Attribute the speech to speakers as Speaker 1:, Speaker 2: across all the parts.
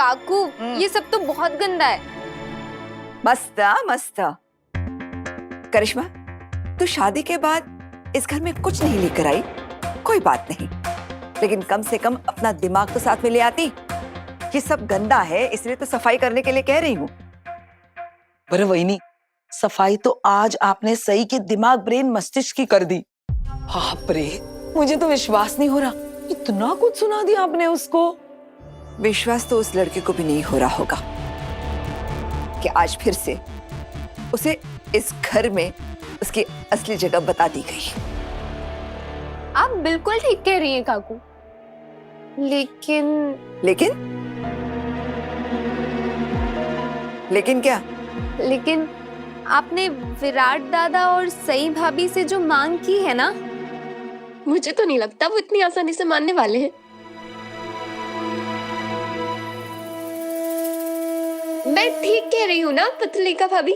Speaker 1: काकू ये सब तो बहुत गंदा है।
Speaker 2: मस्त मस्त। करिश्मा, तू शादी के बाद इस घर में कुछ नहीं लेकर आई, कोई बात नहीं, लेकिन कम से कम अपना दिमाग तो साथ में ले आती। ये सब गंदा है इसलिए तो सफाई करने के लिए कह रही हूँ।
Speaker 3: पर वही सफाई तो आज आपने सही के दिमाग, ब्रेन, मस्तिष्क की कर दी। बाप रे, मुझे तो विश्वास नहीं हो रहा, इतना कुछ सुना दिया आपने उसको।
Speaker 2: विश्वास तो उस लड़के को भी नहीं हो रहा होगा कि आज फिर से उसे इस घर में उसकी असली जगह बता दी गई।
Speaker 1: आप बिल्कुल ठीक कह रही हैं काकू,
Speaker 2: लेकिन क्या?
Speaker 1: लेकिन आपने विराट दादा और सई भाभी से जो मांग की है ना, मुझे तो नहीं लगता वो इतनी आसानी से मानने वाले हैं। मैं ठीक कह रही हूँ ना पतलिका भाभी?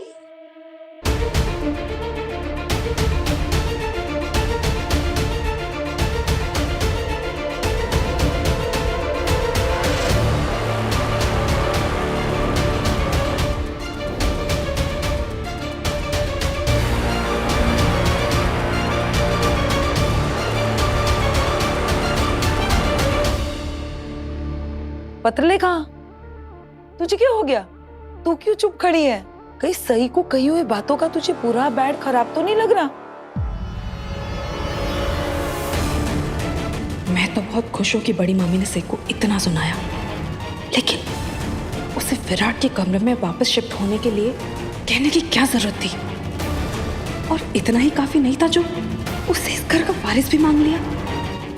Speaker 3: पत्रले कहाँ? तुझे क्या हो गया? तू क्यों चुप खड़ी है? कहीं सही को कही हुई बातों का तुझे पूरा बैड खराब तो नहीं लग रहा?
Speaker 4: मैं तो बहुत खुश हूँ कि बड़ी मामी ने सही को इतना सुनाया, लेकिन उसे विराट के कमरे में वापस शिफ्ट होने के लिए कहने की क्या जरूरत थी? और इतना ही काफी नहीं था जो उसे इस घर का वारिस भी मांग लिया।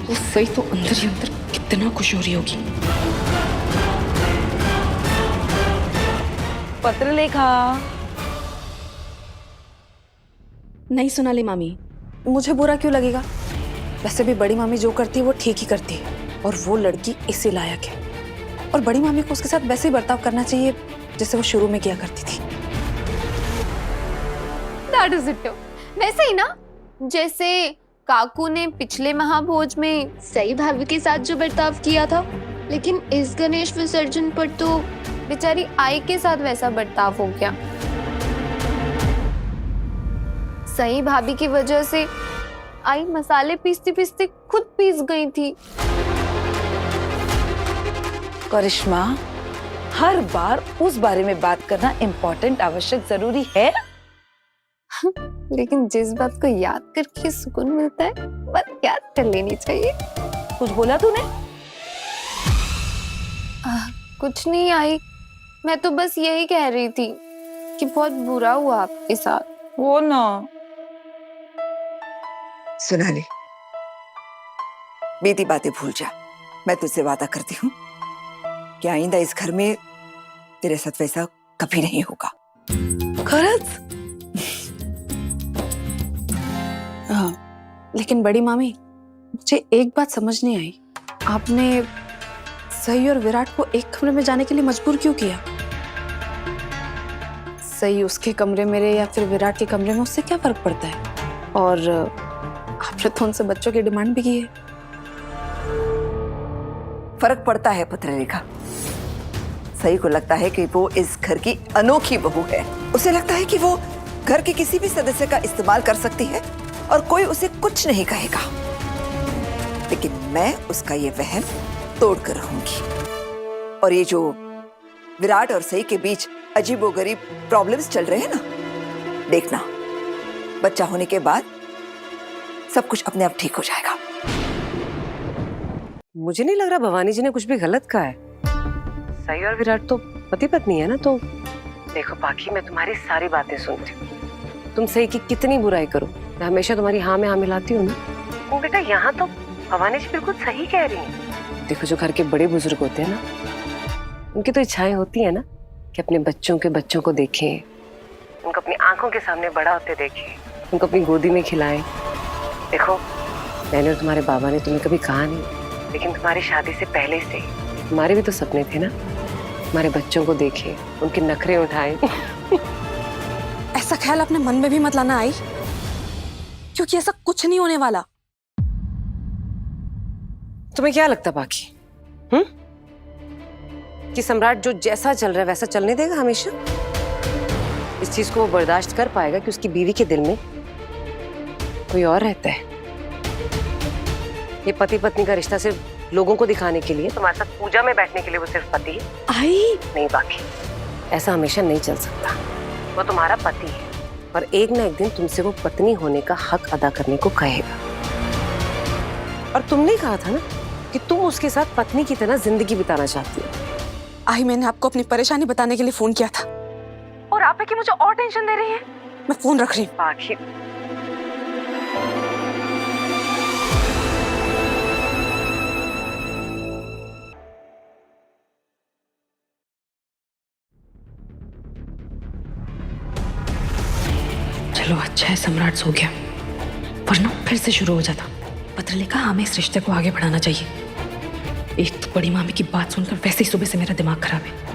Speaker 4: वो सही तो अंदर ही अंदर कितना खुश हो रही होगी।
Speaker 3: पत्रलेखा,
Speaker 4: नहीं सुना ली मामी।
Speaker 5: मुझे बुरा क्यों लगेगा? वैसे भी बड़ी मामी जो करती है वो ठीक ही करती है, और वो लड़की इसी लायक है। और बड़ी मामी को उसके साथ वैसे ही बर्ताव करना चाहिए जैसे वो शुरू में किया करती थी।
Speaker 1: That is it. वैसे ही ना, जैसे काकू ने पिछले महाभोज में सई भाभी के साथ जो बर्ताव किया था, लेकिन इस गणेश विसर्जन पर तो बेचारी आई के साथ वैसा बर्ताव हो गया। सई भाभी की वजह से आई मसाले पीसती पीसती खुद पीस गई थी।
Speaker 3: करिश्मा, हर बार उस बारे में बात करना इम्पोर्टेंट, आवश्यक, जरूरी है।
Speaker 1: लेकिन जिस बात को याद करके सुकून मिलता है, बात याद कर लेनी चाहिए।
Speaker 3: कुछ बोला तूने?
Speaker 1: कुछ नहीं आई, मैं तो बस यही कह रही थी कि बहुत बुरा हुआ आपके साथ।
Speaker 3: वो ना,
Speaker 2: सुनाली, बीती बातें भूल जा। मैं तुझसे वादा करती हूँ कि आइंदा इस घर में तेरे साथ वैसा कभी नहीं होगा।
Speaker 3: खरच?
Speaker 5: लेकिन बड़ी मामी, मुझे एक बात समझ नहीं आई, आपने सई और विराट को एक कमरे में जाने के लिए मजबूर क्यों किया? सई उसके कमरे में रहे या फिर विराट के कमरे में, उससे क्या फर्क पड़ता है? और आपने तो उनसे बच्चों की डिमांड भी की है।
Speaker 2: फर्क पड़ता है पत्रलेखा। सई को लगता है कि वो इस घर की अनोखी बहू है। उसे लगता है कि वो घर के किसी भी सदस्य का इस्तेमाल कर सकती है और कोई उसे कुछ नहीं कहेगा। लेकिन मैं उसका ये वहम तोड़ कर रहूंगी। और ये जो विराट और सई के बीच अजीबोगरीब प्रॉब्लम्स चल रहे हैं ना, देखना बच्चा होने के बाद सब कुछ अपने आप ठीक हो जाएगा।
Speaker 6: मुझे नहीं लग रहा भवानी जी ने कुछ भी गलत कहा है। सई और विराट तो पति पत्नी है ना, तो देखो बाकी मैं तुम्हारी सारी बातें सुनती हूँ। तुम सई की कितनी बुराई करो, मैं हमेशा तुम्हारी हाँ में हाँ मिलाती हूँ ना। लेकिन बेटा यहाँ तो भवानी जी बिल्कुल सही कह रही हैं। देखो जो घर के बड़े बुजुर्ग होते हैं ना, उनकी तो इच्छाएं होती है ना कि अपने बच्चों को देखें, उनको अपनी आंखों के सामने बड़ा होते देखें, उनको अपनी गोदी में खिलाएं। देखो मैंने और तुम्हारे बाबा ने तुम्हें कभी कहा नहीं, लेकिन तुम्हारी शादी से पहले से तुम्हारे भी तो सपने थे ना, तुम्हारे बच्चों को देखें, उनके नखरे उठाएं।
Speaker 5: ऐसा ख्याल अपने मन में भी मत लाना आई, क्योंकि ऐसा कुछ नहीं होने वाला।
Speaker 6: तुम्हें क्या लगता बाकी? कि सम्राट जो जैसा चल रहा है वैसा चलने देगा हमेशा? इस चीज को वो बर्दाश्त कर पाएगा कि उसकी बीवी के दिल में कोई और रहता है? ये पति पत्नी का रिश्ता सिर्फ लोगों को दिखाने के लिए, तुम्हारे साथ पूजा में बैठने के लिए वो सिर्फ पति है?
Speaker 4: आई
Speaker 6: नहीं बाकी, ऐसा हमेशा नहीं चल सकता। वो तुम्हारा पति है और एक ना एक दिन तुमसे वो पत्नी होने का हक अदा करने को कहेगा। और तुमने कहा था ना कि तुम उसके साथ पत्नी की तरह जिंदगी बिताना चाहती हो।
Speaker 5: आई मैंने आपको अपनी परेशानी बताने के लिए फोन किया था और आप है कि मुझे और टेंशन दे रही है। मैं फोन रख रही हूँ।
Speaker 6: आखिर
Speaker 4: चलो अच्छा है सम्राट सो गया, वरना फिर से शुरू हो जाता। पत्र लिखा, हमें इस रिश्ते को आगे बढ़ाना चाहिए। एक तो बड़ी मामी की बात सुनकर वैसे ही सुबह से मेरा दिमाग खराब है।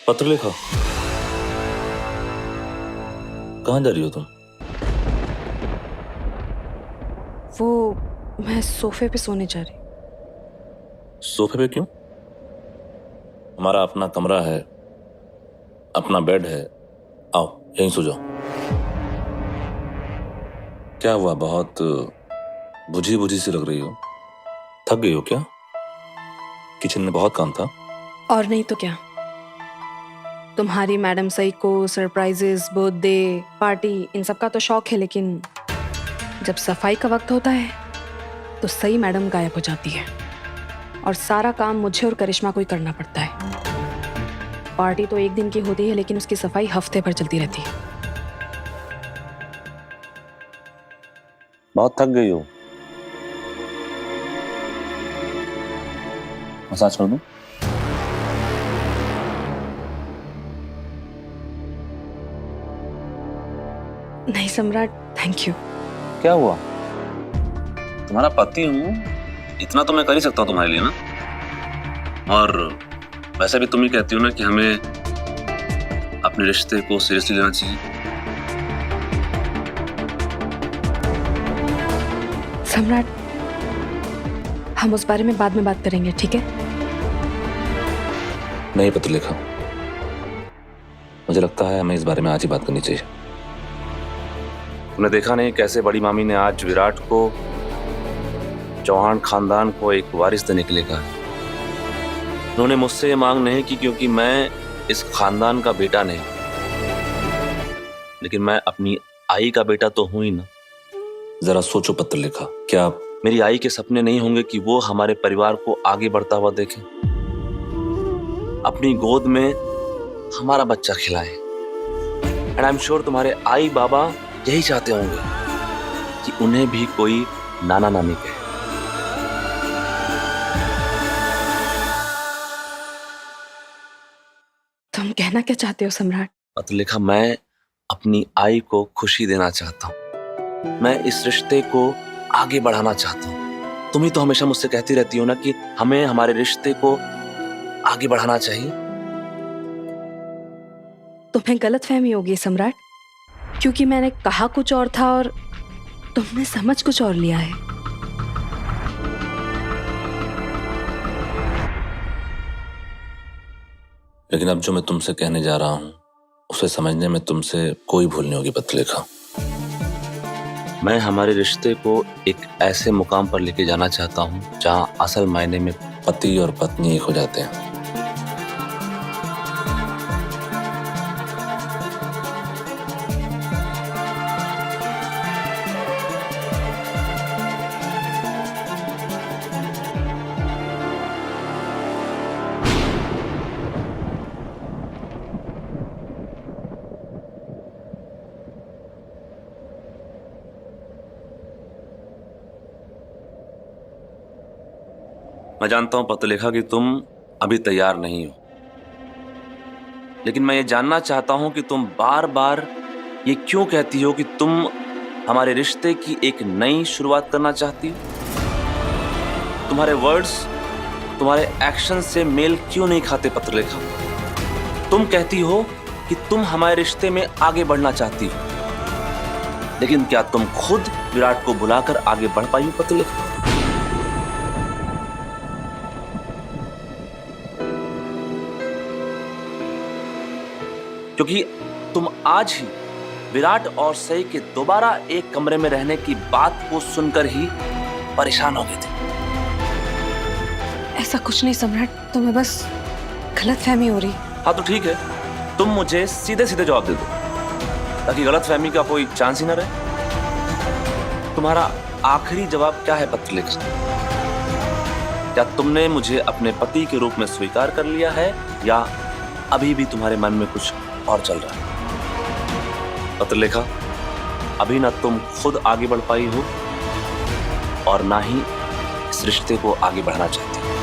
Speaker 7: पत्र लिखा, कहाँ जा रही हो तुम?
Speaker 4: वो मैं सोफे पे सोने जा रही।
Speaker 7: सोफे पे क्यों? हमारा अपना कमरा है, अपना बेड है, आओ यहीं सो जाओ। क्या हुआ, बहुत बुझी बुझी सी लग रही हो? थक गई हो क्या? किचन में बहुत काम था।
Speaker 4: और नहीं तो क्या, तुम्हारी मैडम सई को सरप्राइजेस, बर्थडे पार्टी, इन सब का तो शौक है, लेकिन जब सफाई का वक्त होता है तो सई मैडम गायब हो जाती है और सारा काम मुझे और करिश्मा को ही करना पड़ता है। पार्टी तो एक दिन की होती है, लेकिन उसकी सफाई हफ्ते भर चलती रहती है।
Speaker 7: बहुत थक गई हो, मसाज कर दूं?
Speaker 4: नहीं सम्राट, थैंक यू।
Speaker 7: क्या हुआ? तुम्हारा पति हूँ, इतना तो मैं कर ही सकता हूँ तुम्हारे लिए ना। और वैसे भी तुम ही कहती हो ना कि हमें अपने रिश्ते को सीरियसली लेना चाहिए।
Speaker 4: सम्राट, हम उस बारे में बाद में बात करेंगे, ठीक है?
Speaker 7: नहीं पत्र लिखा, मुझे लगता है हमें इस बारे में आज ही बात करनी चाहिए। तुमने देखा नहीं कैसे बड़ी मामी ने आज विराट को चौहान खानदान को एक वारिस देने के लिए कहा। उन्होंने मुझसे ये मांग नहीं की क्योंकि मैं इस खानदान का बेटा नहीं, लेकिन मैं अपनी आई का बेटा तो हूं ही ना। जरा सोचो पत्र लिखा, क्या मेरी आई के सपने नहीं होंगे कि वो हमारे परिवार को आगे बढ़ता हुआ देखे, अपनी गोद में हमारा बच्चा खिलाए। एंड आई एम श्योर तुम्हारे आई बाबा यही चाहते होंगे कि उन्हें भी कोई नाना नानी कहे।
Speaker 4: तुम कहना क्या चाहते हो सम्राट?
Speaker 7: पत्र लिखा, मैं अपनी आई को खुशी देना चाहता हूँ, मैं इस रिश्ते को आगे बढ़ाना चाहता हूँ। तुम ही तो हमेशा मुझसे कहती रहती हो ना कि हमें हमारे रिश्ते को आगे बढ़ाना चाहिए।
Speaker 4: तुम्हें गलतफहमी होगी सम्राट, क्योंकि मैंने कहा कुछ और था और तुमने समझ कुछ और लिया है।
Speaker 7: लेकिन अब जो मैं तुमसे कहने जा रहा हूं उसे समझने में तुमसे कोई भूल नहीं होगी पत्र लिखा। मैं हमारे रिश्ते को एक ऐसे मुकाम पर लेके जाना चाहता हूं जहां असल मायने में पति और पत्नी एक हो जाते हैं। मैं जानता हूं पत्र लिखा कि तुम अभी तैयार नहीं हो, लेकिन मैं ये जानना चाहता हूं कि तुम बार बार ये क्यों कहती हो कि तुम हमारे रिश्ते की एक नई शुरुआत करना चाहती हो? तुम्हारे वर्ड्स, तुम्हारे एक्शन से मेल क्यों नहीं खाते पत्रलेखा? तुम कहती हो कि तुम हमारे रिश्ते में आगे बढ़ना चाहती हो, लेकिन क्या तुम खुद विराट को बुलाकर आगे बढ़ पाई हो पत्रलेखा? क्योंकि तुम आज ही विराट और सई के दोबारा एक कमरे में रहने की बात को सुनकर ही परेशान हो गए थे।
Speaker 5: ऐसा कुछ नहीं सम्राट, तुम्हें बस गलतफहमी हो रही।
Speaker 7: हाँ तो ठीक है, तुम मुझे सीधे सीधे जवाब दे दो ताकि गलतफहमी का कोई चांस ही ना रहे। तुम्हारा आखिरी जवाब क्या है पत्रलेखा? क्या तुमने मुझे अपने पति के रूप में स्वीकार कर लिया है या अभी भी तुम्हारे मन में कुछ और चल रहा है? पत्रलेखा, अभी ना तुम खुद आगे बढ़ पाई हो और ना ही इस रिश्ते को आगे बढ़ाना चाहती हो।